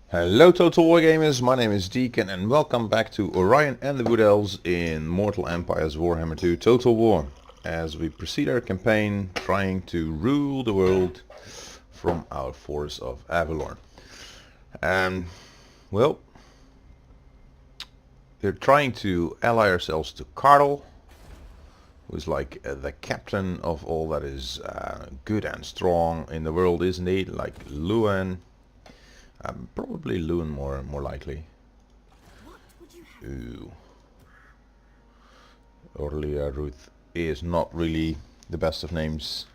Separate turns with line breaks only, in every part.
Hello Total War Gamers, my name is Deacon and welcome back to Orion and the Wood Elves in Mortal Empire's Warhammer II Total War, as we proceed our campaign trying to rule the world from our force of Avalon. Well, we're trying to ally ourselves to Karl, who's like the captain of all that is good and strong in the world, isn't he? Like Luan. Probably Luan more likely. Ooh. Orlia Ruth is not really the best of names.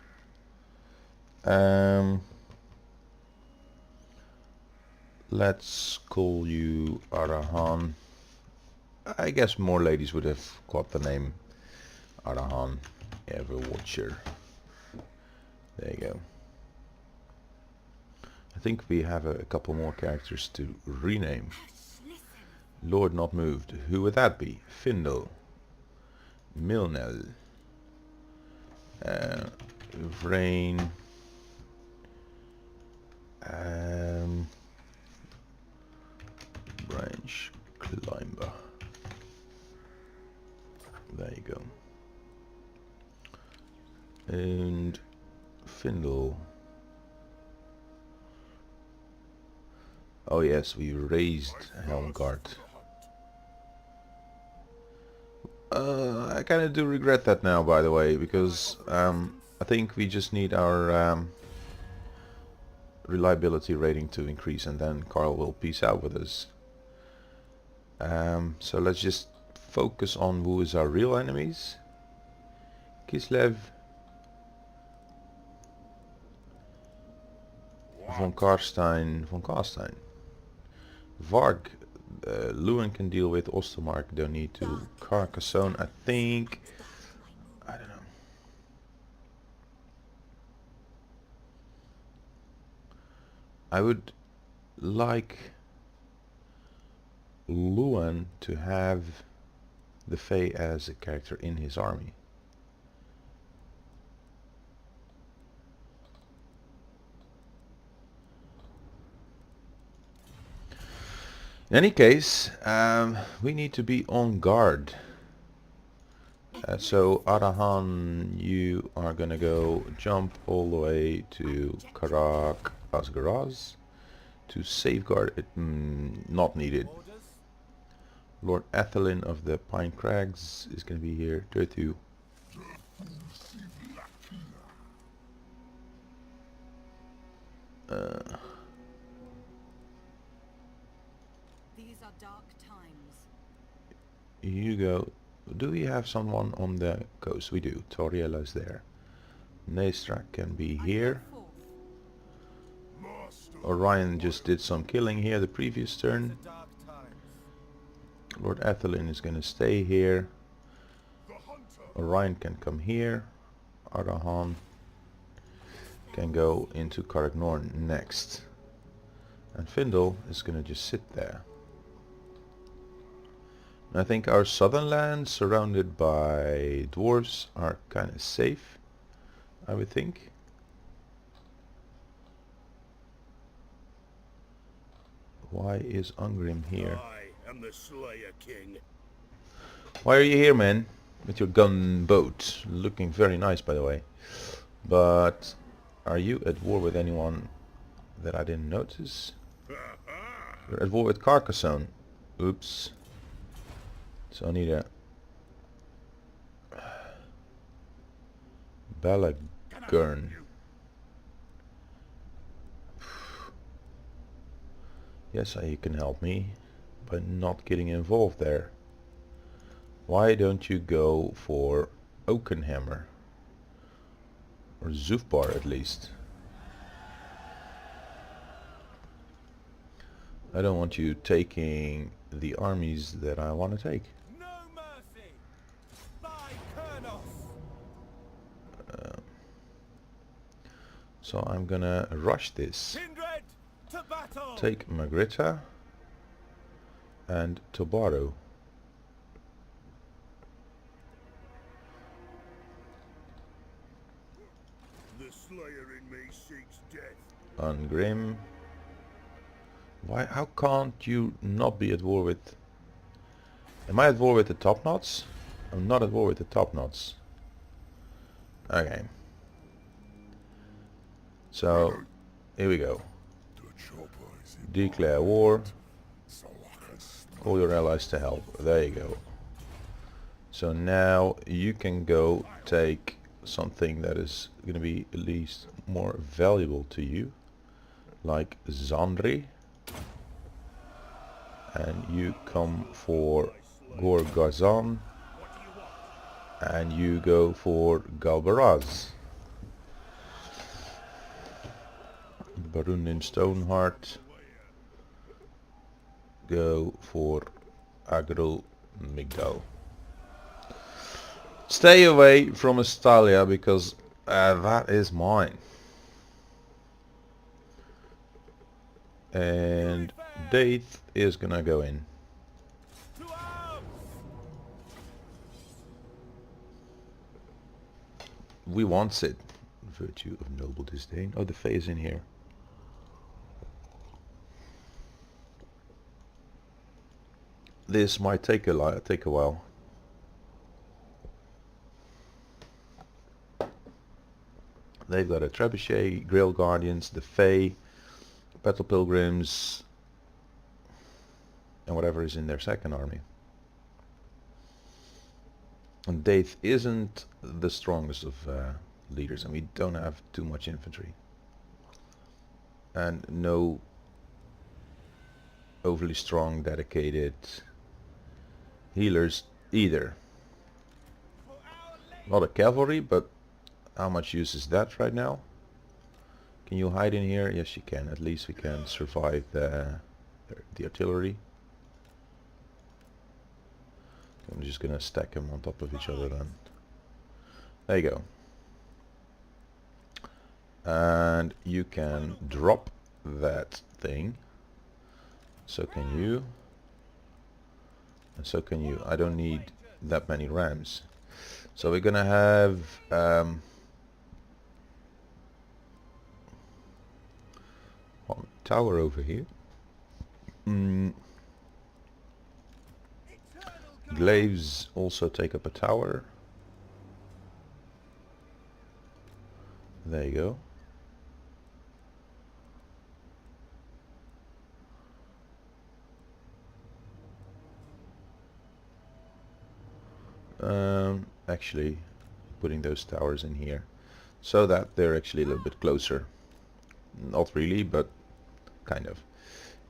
Let's call you Arahan. I guess more ladies would have got the name Arahan Everwatcher. There you go. I think we have a couple more characters to rename. Lord Not Moved. Who would that be? Findel. Milnel. Vrain. Branch Climber. There you go. And Findel. Oh yes, we raised Helmgard. I kind of do regret that now, by the way, because I think we just need our reliability rating to increase, and then Karl will peace out with us. So let's just focus on who is our real enemies. Kislev, von Karstein, Varg. Luan can deal with. Ostermark don't need to. Carcassonne, I think. I don't know. I would like Luan to have the Fae as a character in his army. In any case, we need to be on guard. So Arahan, you are gonna go jump all the way to Karak Asgaraz to safeguard it. Not needed. Lord Athelin of the Pine Crags is gonna be here. Dirtu.
These are dark times.
You go. Do we have someone on the coast? We do. Toriela's there. Nestra can be here. Orion just did some killing here the previous turn. Lord Athelin is going to stay here. Orion can come here. Arahan can go into Karagnorn next. And Findel is going to just sit there. I think our southern lands surrounded by dwarves are kind of safe, I would think. Why is Ungrim here?
I am the Slayer King.
Why are you here, man? With your gunboat. Looking very nice, by the way. But are you at war with anyone that I didn't notice? You're at war with Carcassonne. Oops. So I need a Balagurn. Yes, you can help me by not getting involved there. Why don't you go for Oakenhammer? Or Zufbar at least. I don't want you taking the armies that I want to take.
No mercy. By Kurnos.
So I'm gonna rush this.
Kindred to battle.
Take Magritta and Tobaro.
The Slayer in me seeks death.
Ungrim. Why? How can't you not be at war with... Am I at war with the top knots? I'm not at war with the top knots. Okay. So, here we go. Declare war. Call your allies to help. There you go. So now you can go take something that is going to be at least more valuable to you. Like Zandri. And you come for Gorgazan. And you go for Galbaraz. Barun in Stoneheart. Go for Agro Migdal. Stay away from Estalia because that is mine. And Daith is gonna go in. We want it. Virtue of noble disdain. Oh, the Fae is in here. This might take a while. They've got a Trebuchet, Grail Guardians, the Fae, Battle Pilgrims, and whatever is in their second army. And Daith isn't the strongest of leaders, and we don't have too much infantry. And no overly strong, dedicated healers either. A lot of cavalry, but how much use is that right now? Can you hide in here? Yes, you can. At least we can survive the artillery. I'm just gonna stack them on top of each other then. There you go. And you can drop that thing. So can you. And so can you. I don't need that many rams. So we're gonna have one tower over here. Glaives also take up a tower. There you go. Actually putting those towers in here so that they're actually a little bit closer. Not really, but kind of.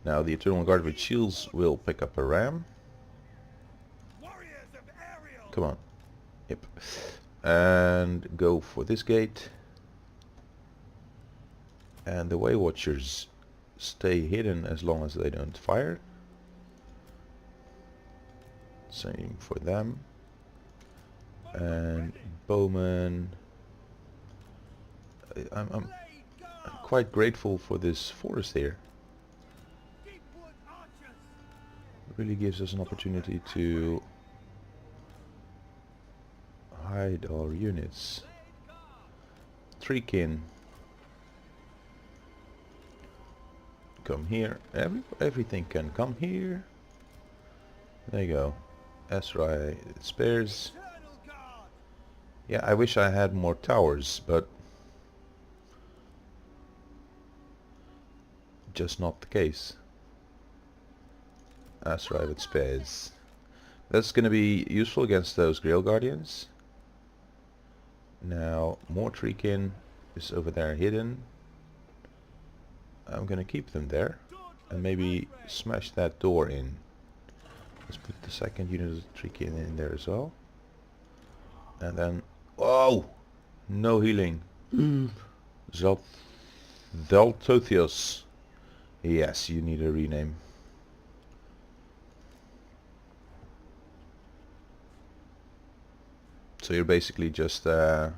Now the Eternal Guard with shields will pick up a ram. Come on. Yep. And go for this gate. And the Way Watchers stay hidden as long as they don't fire. Same for them. And Bowman. I'm quite grateful for this forest here. It really gives us an opportunity to hide our units. Treekin. Come here. Everything can come here. There you go. Ezra spares. Yeah, I wish I had more towers, but just not the case. Ezra with spares. That's going to be useful against those Grail Guardians. Now, more Treekin is over there hidden. I'm going to keep them there and maybe smash that door in. Let's put the second unit of Treekin in there as well. And then, oh, no healing. Zaltothios. Yes, you need a rename. So you're basically just a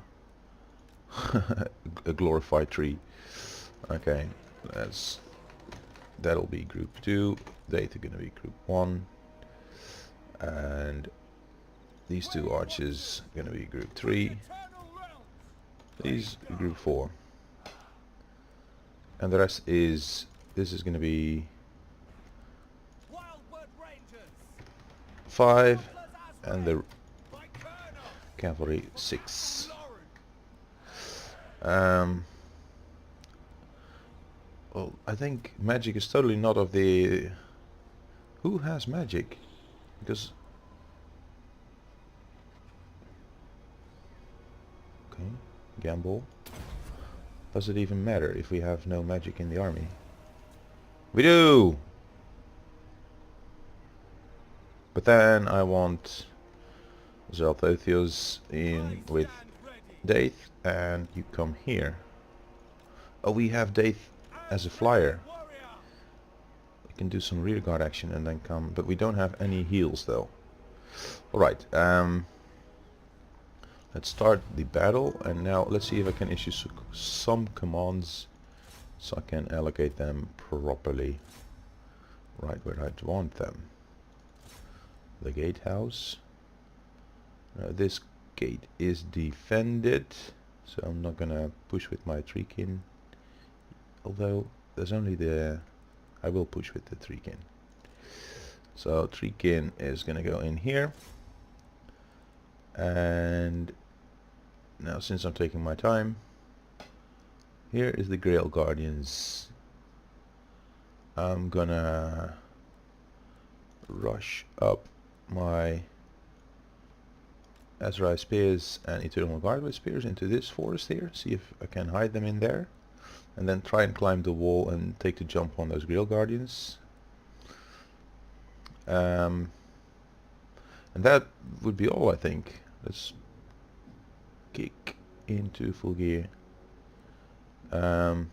glorified tree. Okay, that'll be group 2. Data gonna be group 1. And these two archers are gonna be group 3. These group 4. And the rest is, this is gonna be 5 and the cavalry 6. Well, I think magic is totally not of the... Who has magic? Because... Okay, gamble. Does it even matter if we have no magic in the army? We do! But then I want Zalthotheos in with Daith, and you come here. Oh, we have Daith as a flyer. We can do some rear guard action and then come, but we don't have any heals though. Alright, let's start the battle, and now let's see if I can issue some commands so I can allocate them properly right where I want them. The gatehouse. This gate is defended, so I'm not gonna push with my Treekin. Although there's only the... I will push with the Treekin. So Treekin is gonna go in here. And now, since I'm taking my time, here is the Grail Guardians. I'm gonna rush up my Azrai Spears and Eternal Guardway Spears into this forest here, see if I can hide them in there, and then try and climb the wall and take the jump on those Grail Guardians. And that would be all, I think. Let's kick into full gear. I'm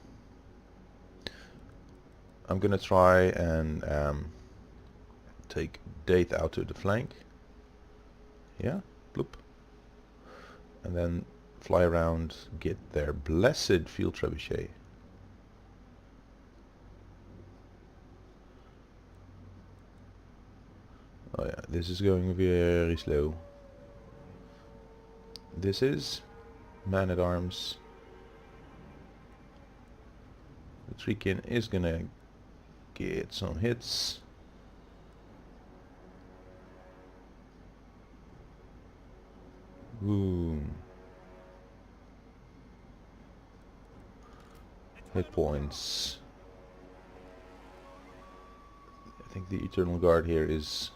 gonna try and take Daith out to the flank. Yeah, bloop. And then fly around, get their blessed field trebuchet. Oh yeah, this is going very slow. This is man-at-arms. The Treekin is gonna get some hits. Boom. Hit points. I think the Eternal Guard here is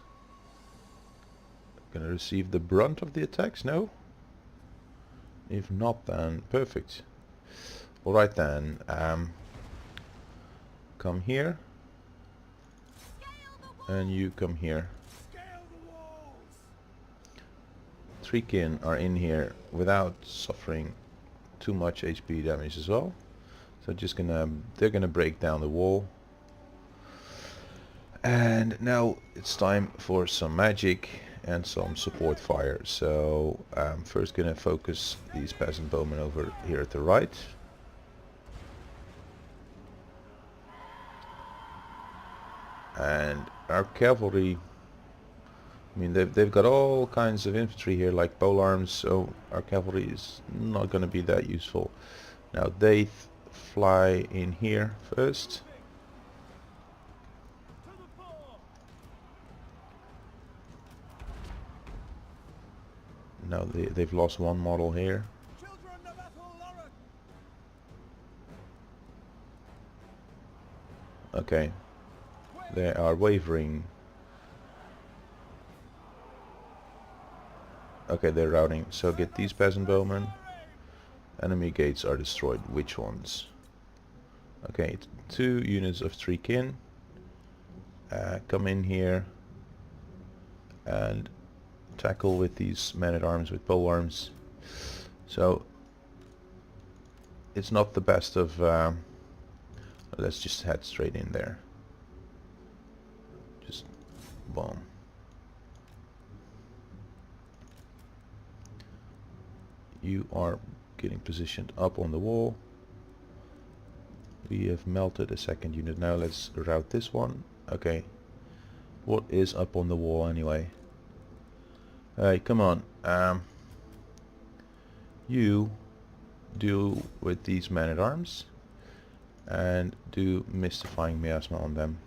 gonna receive the brunt of the attacks, no? If not, then perfect. Alright then, come here. And you come here. Treekin are in here without suffering too much HP damage as well. So they're gonna break down the wall. And now it's time for some magic and some support fire. So I'm first gonna focus these peasant bowmen over here at the right. And our cavalry, I mean, they've got all kinds of infantry here, like pole arms, so our cavalry is not going to be that useful. Now they fly in here first. Now they've lost one model here. Okay, they are wavering. Okay, they're routing. So get these peasant bowmen. Enemy gates are destroyed. Which ones? Okay, 2 units of Treekin. Come in here and tackle with these men-at-arms with polearms. So it's not the best of... let's just head straight in there. Just boom. You are getting positioned up on the wall. We have melted a second unit. Now let's route this one. Okay. What is up on the wall anyway? Hey, come on. You deal with these men-at-arms and do mystifying miasma on them.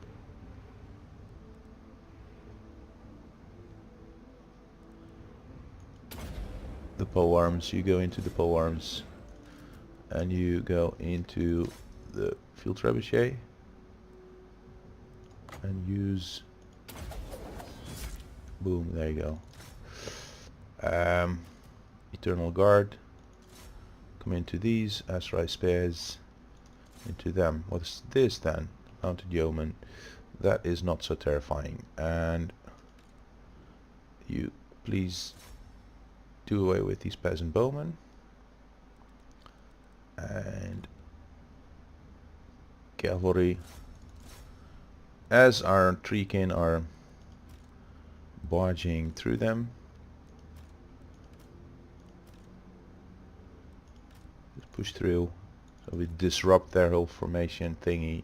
the pole arms, you go into the pole arms, and you go into the field trebuchet and use, boom, there you go. Eternal Guard, come into these, Azrai Spears, into them. What's this then? Mounted Yeoman. That is not so terrifying. And you please do away with these peasant bowmen. And cavalry. As our treekin are barging through them, just push through, so we disrupt their whole formation thingy,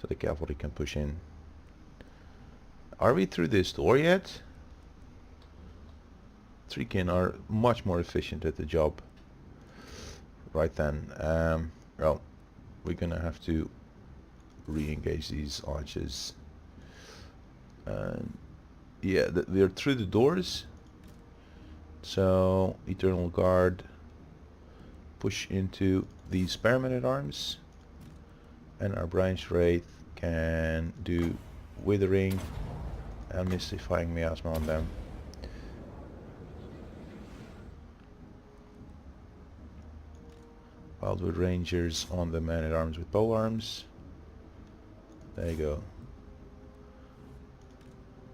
so the cavalry can push in. Are we through this door yet? Treekin are much more efficient at the job. Right then, well, we're gonna have to re-engage these archers. Yeah, we're through the doors, so Eternal Guard, push into these spearmen-at-arms, and our branch wraith can do withering and mystifying miasma on them. Wildwood Rangers on the man-at-arms with pole arms. There you go.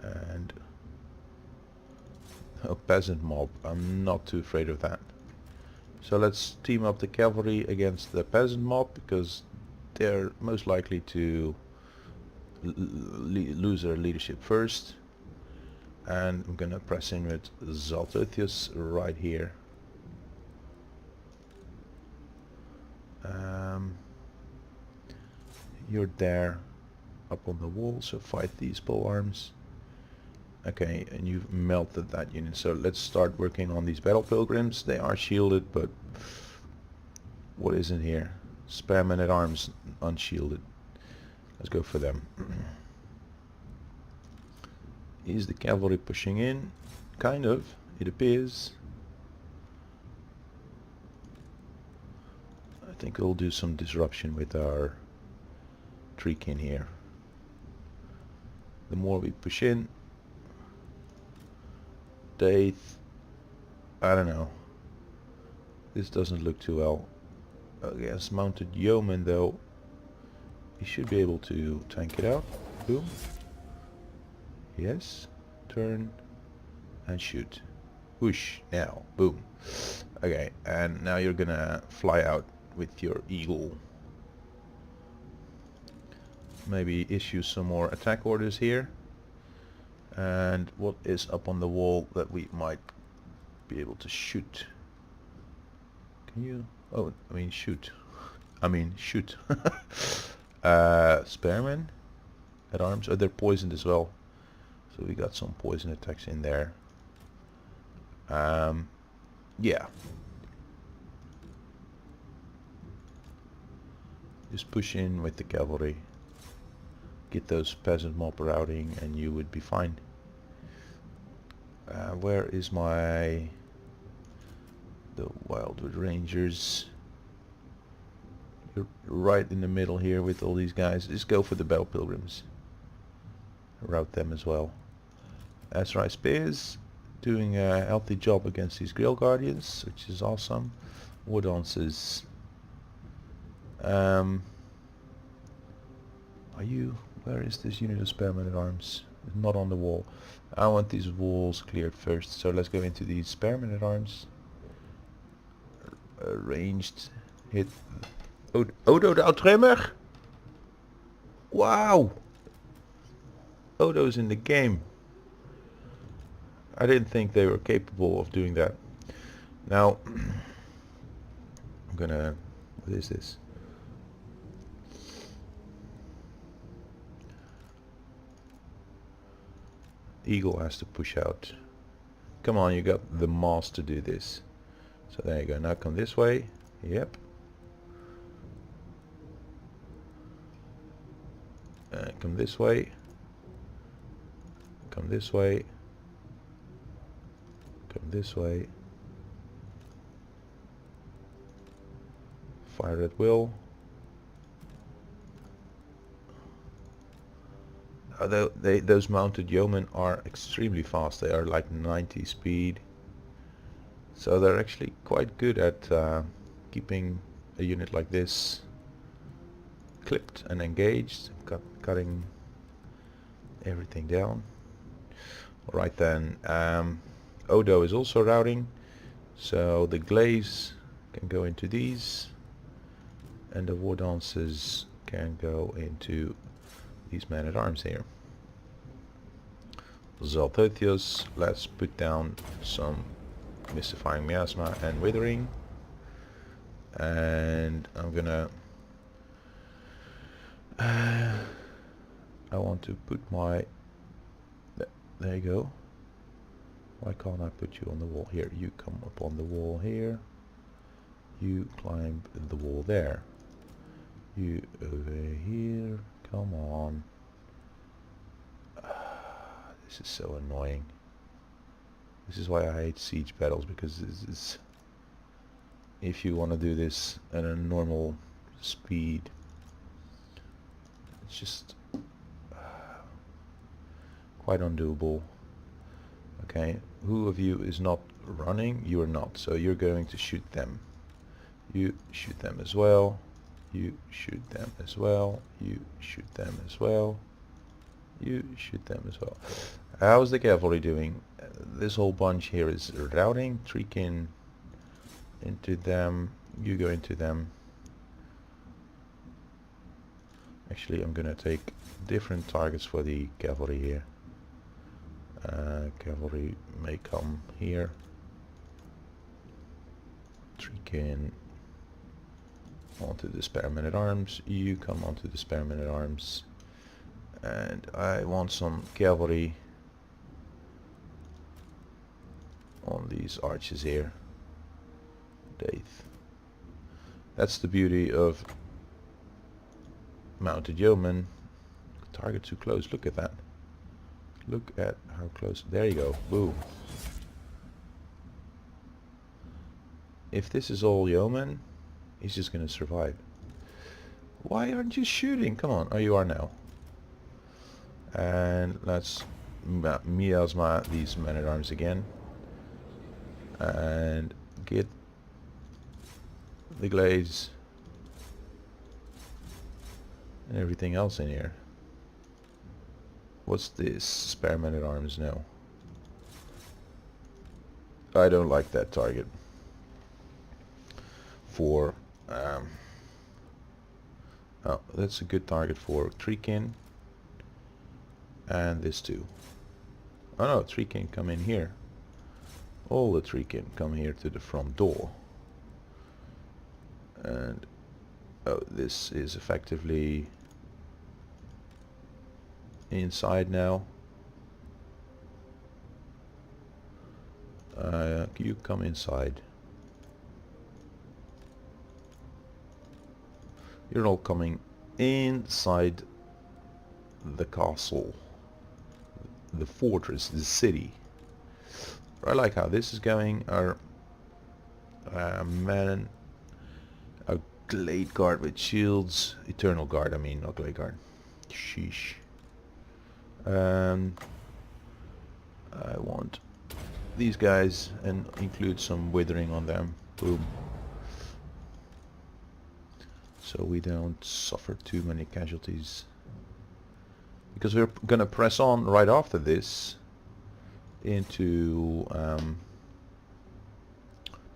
And a peasant mob. I'm not too afraid of that. So let's team up the cavalry against the peasant mob, because they're most likely to lose their leadership first. And I'm gonna press in with Zaltothius right here. You're there up on the wall, so fight these pole arms. Okay, and you've melted that unit, so let's start working on these battle pilgrims. They are shielded, but what isn't here? Spearmen-at-arms unshielded. Let's go for them. Is the cavalry pushing in? Kind of, it appears. I think we'll do some disruption with our treekin here. The more we push in, I don't know. This doesn't look too well. Against mounted yeomen though, you should be able to tank it out. Boom. Yes. Turn and shoot. Whoosh. Now. Boom. Okay, and now you're gonna fly out with your eagle. Maybe issue some more attack orders here. And what is up on the wall that we might be able to shoot? Can you? Oh, I mean shoot. I mean shoot. Spearmen at arms. Oh, they're poisoned as well. So we got some poison attacks in there. Yeah. Just push in with the cavalry. Get those peasant mob routing and you would be fine. Where is the Wildwood Rangers? You're right in the middle here with all these guys. Just go for the battle pilgrims. Route them as well. Azrai Spears doing a healthy job against these Grail Guardians, which is awesome. Wood Lances. Where is this unit of Spearmen-at-arms? It's not on the wall. I want these walls cleared first, so let's go into these Spearmen-at-arms. Ranged hit. Odo the Outremmer? Wow! Odo's in the game. I didn't think they were capable of doing that. Now, I'm gonna... What is this? Eagle has to push out. Come on, you got the mass to do this. So there you go. Now come this way. Yep. Come this way. Come this way. Come this way. Fire at will. Although those mounted yeomen are extremely fast. They are like 90 speed. So they're actually quite good at keeping a unit like this clipped and engaged, cutting everything down. Alright then, Odo is also routing, so the glaives can go into these, and the war dancers can go into these men-at-arms here. Zaltothios, let's put down some mystifying miasma and withering, and I'm gonna I want to put my there you go. Why can't I put you on the wall here? You come up on the wall here, you climb the wall there, you over here, come on. This is so annoying. This is why I hate siege battles, because this is, if you want to do this at a normal speed, it's just quite undoable. Okay, who of you is not running? You are not, so you're going to shoot them. You shoot them as well. You shoot them as well. You shoot them as well. You shoot them as well. How's the cavalry doing? This whole bunch here is routing. Treekin into them. You go into them. Actually, I'm gonna take different targets for the cavalry here. Cavalry may come here. Treekin onto the spare men-at-arms. You come onto the spare men-at-arms. And I want some cavalry on these arches here. Daith. That's the beauty of mounted yeomen. Target too close. Look at that. Look at how close. There you go. Boom. If this is all yeomen, he's just gonna survive. Why aren't you shooting? Come on. Oh, you are now. And let's miasma these men-at-arms again. And get the glaives and everything else in here. What's this? Spare men-at-arms? No. I don't like that target. For oh, that's a good target for Treekin. And this too. Oh no, Treekin come in here. All the Treekin come here to the front door. And oh, this is effectively inside now. You come inside. You're all coming inside the castle, the fortress, the city. I like how this is going. Our men, a Glade Guard with shields, Eternal Guard, I mean, not Glade Guard. Sheesh. I want these guys and include some withering on them. Boom. So we don't suffer too many casualties. Because we're gonna press on right after this into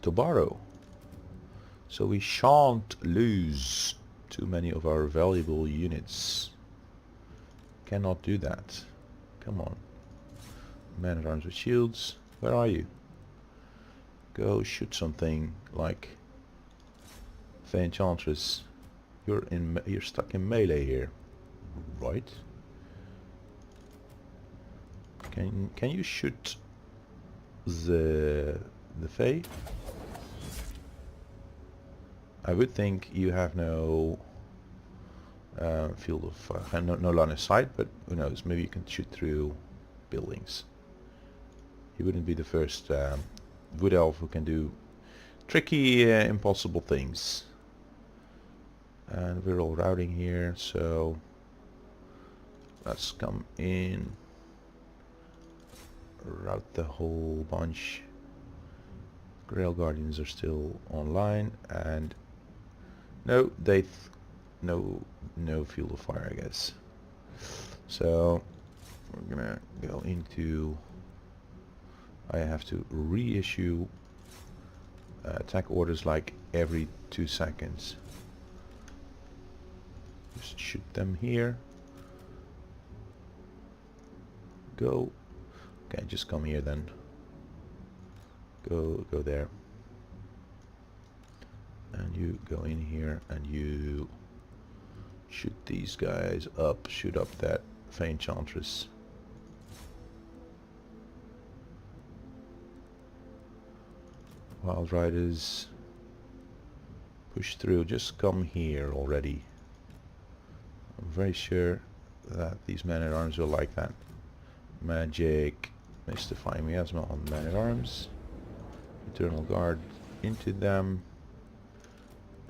Tobaro. So we shan't lose too many of our valuable units. Cannot do that. Come on. Man-at-arms with shields. Where are you? Go shoot something like Fey Enchantress. You're stuck in melee here. Right? Can you shoot the Fey? I would think you have no field of no line of sight, but who knows? Maybe you can shoot through buildings. He wouldn't be the first wood elf who can do tricky, impossible things. And we're all routing here, so let's come in, route the whole bunch. Grail Guardians are still online, and no, no field of fire, I guess. So we're gonna go into, I have to reissue attack orders like every 2 seconds. Just shoot them here. Go. Okay, just come here then. Go there. And you go in here and you shoot these guys up. Shoot up that Enchantress. Wild Riders. Push through. Just come here already. I'm very sure that these men-at-arms will like that. Magic. Mystify Miasma on men-at-arms. Eternal Guard into them.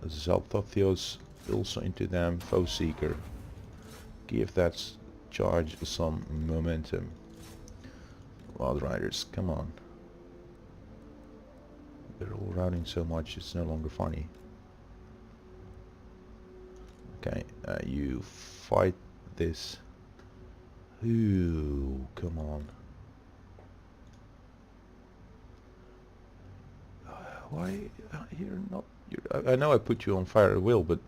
Zaltothios also into them. Foe Seeker. Give that charge some momentum. Wild Riders, come on. They're all routing so much it's no longer funny. Okay, you fight this. Ooh, come on. Why you're not? I know I put you on fire at will, but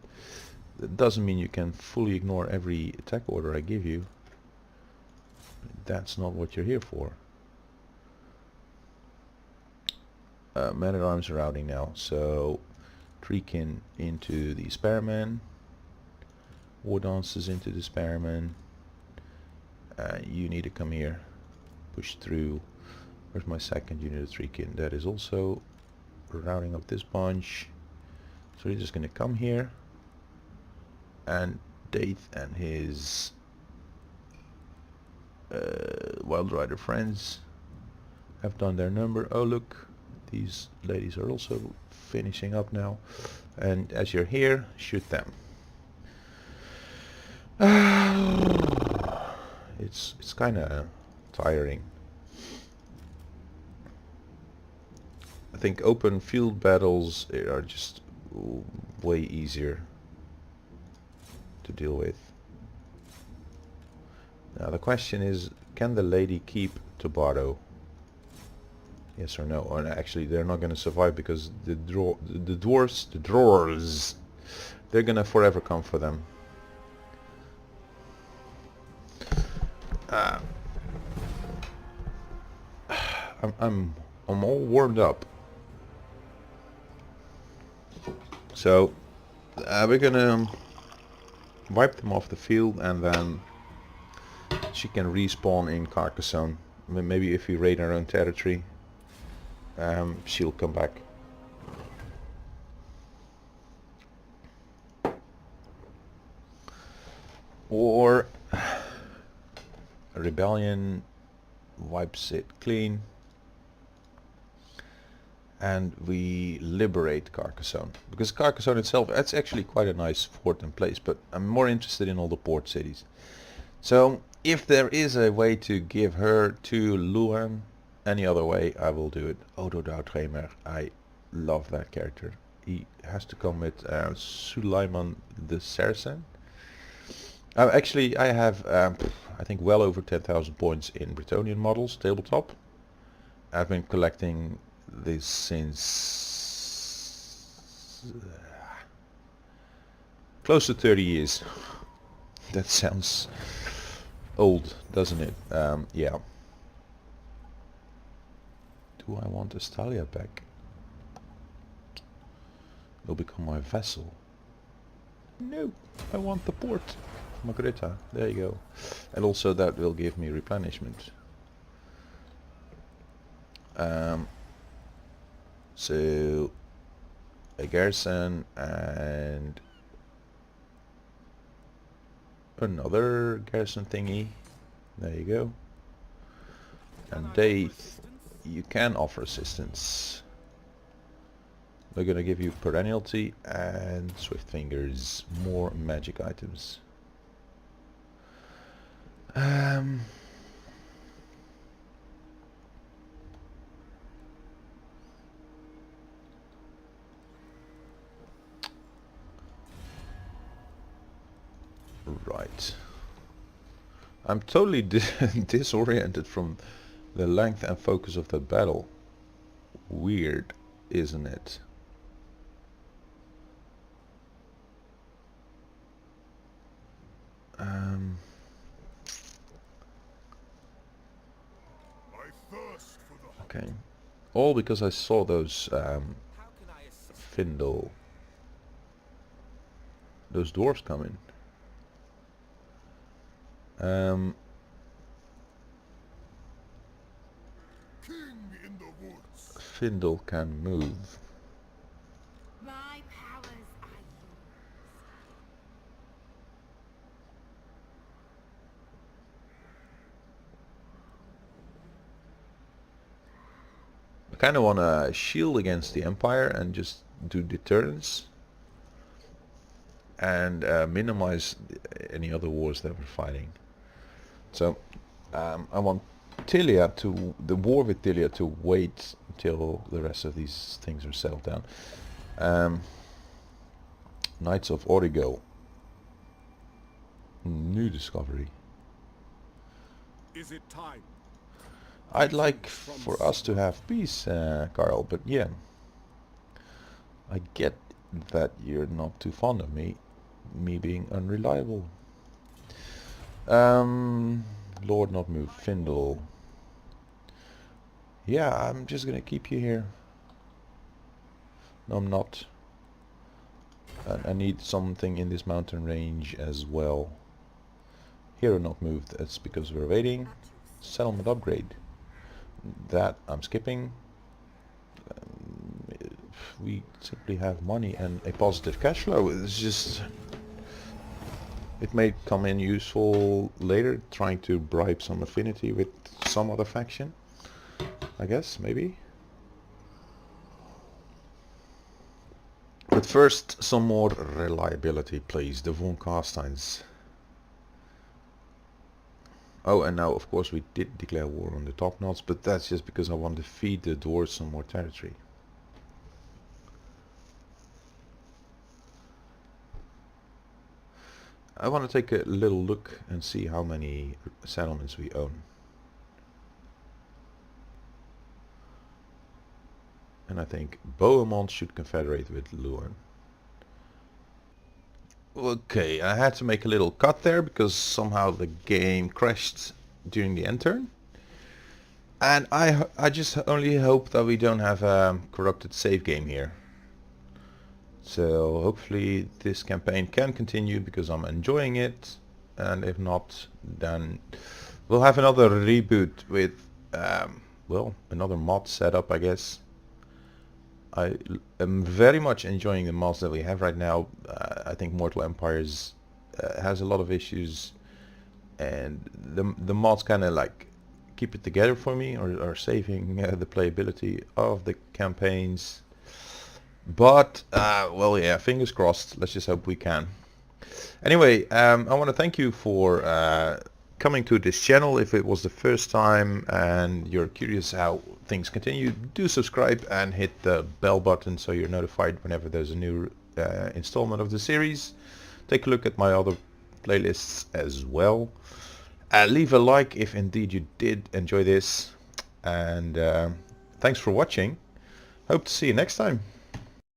that doesn't mean you can fully ignore every attack order I give you. That's not what you're here for. Men-at-arms are routing now, so Treekin into the Spearmen, War Dancers into the Spearmen. You need to come here, push through. Where's my second unit of Treekin? That is also routing up this bunch. So he's just going to come here, and Daith and his Wild Rider friends have done their number. Oh look, these ladies are also finishing up now, and as you're here, shoot them. It's kind of tiring. I think open field battles are just way easier to deal with. Now the question is, can the lady keep Tobato? Yes or no? Or actually, they're not going to survive because the dwarves, they're going to forever come for them. I'm all warmed up. So we're gonna wipe them off the field, and then she can respawn in Carcassonne. Maybe if we raid our own territory, she'll come back. Or a rebellion wipes it clean and we liberate Carcassonne. Because Carcassonne itself, that's actually quite a nice fort and place, but I'm more interested in all the port cities. So if there is a way to give her to Luan, any other way, I will do it. Odo Doutremer, I love that character. He has to come with Suleiman the Saracen. Actually, I have, I think, well over 10,000 points in Bretonnian models, tabletop. I've been collecting this since close to 30 years. That sounds old, doesn't it? Yeah. Do I want Estalia back? Will become my vassal. No, I want the port. Margarita, there you go. And also that will give me replenishment. So a garrison and another garrison thingy. There you go. And they, you can offer assistance. We're gonna give you perenniality and swift fingers, more magic items. Right. I'm totally disoriented from the length and focus of the battle. Weird, isn't it? Okay. All because I saw those Findle, those dwarves coming. Findle can move.
My powers I use.
I kind of want to shield against the Empire and just do deterrence and minimize any other wars that we're fighting. So I want Tilia to, the war with Tilia, to wait until the rest of these things are settled down. Knights of Origo. New discovery.
Is it time?
I'd like for us to have peace, Carl, but yeah. I get that you're not too fond of me being unreliable. Lord not move, Findle. Yeah, I'm just gonna keep you here. No, I'm not. I need something in this mountain range as well. Hero not moved, that's because we're waiting. Settlement upgrade. That I'm skipping. We simply have money and a positive cash flow. It's just... It may come in useful later, trying to bribe some affinity with some other faction. I guess, maybe. But first, some more reliability, please. The Von Carsteins. Oh, and now, of course, we did declare war on the top knots, but that's just because I want to feed the dwarves some more territory. I want to take a little look and see how many settlements we own. And I think Bohemond should confederate with Luan. Okay, I had to make a little cut there because somehow the game crashed during the end turn. And I just only hope that we don't have a corrupted save game here. So hopefully this campaign can continue because I'm enjoying it, and if not, then we'll have another reboot with well, another mod setup, I guess. I am very much enjoying the mods that we have right now. I think Mortal Empires has a lot of issues, and the mods kind of like keep it together for me, or are saving the playability of the campaigns. But well, yeah, fingers crossed. Let's just hope we can. Anyway, I want to thank you for coming to this channel. If it was the first time and you're curious how things continue, do subscribe and hit the bell button so you're notified whenever there's a new installment of the series. Take a look at my other playlists as well. Leave a like if indeed you did enjoy this, and thanks for watching. Hope to see you next time.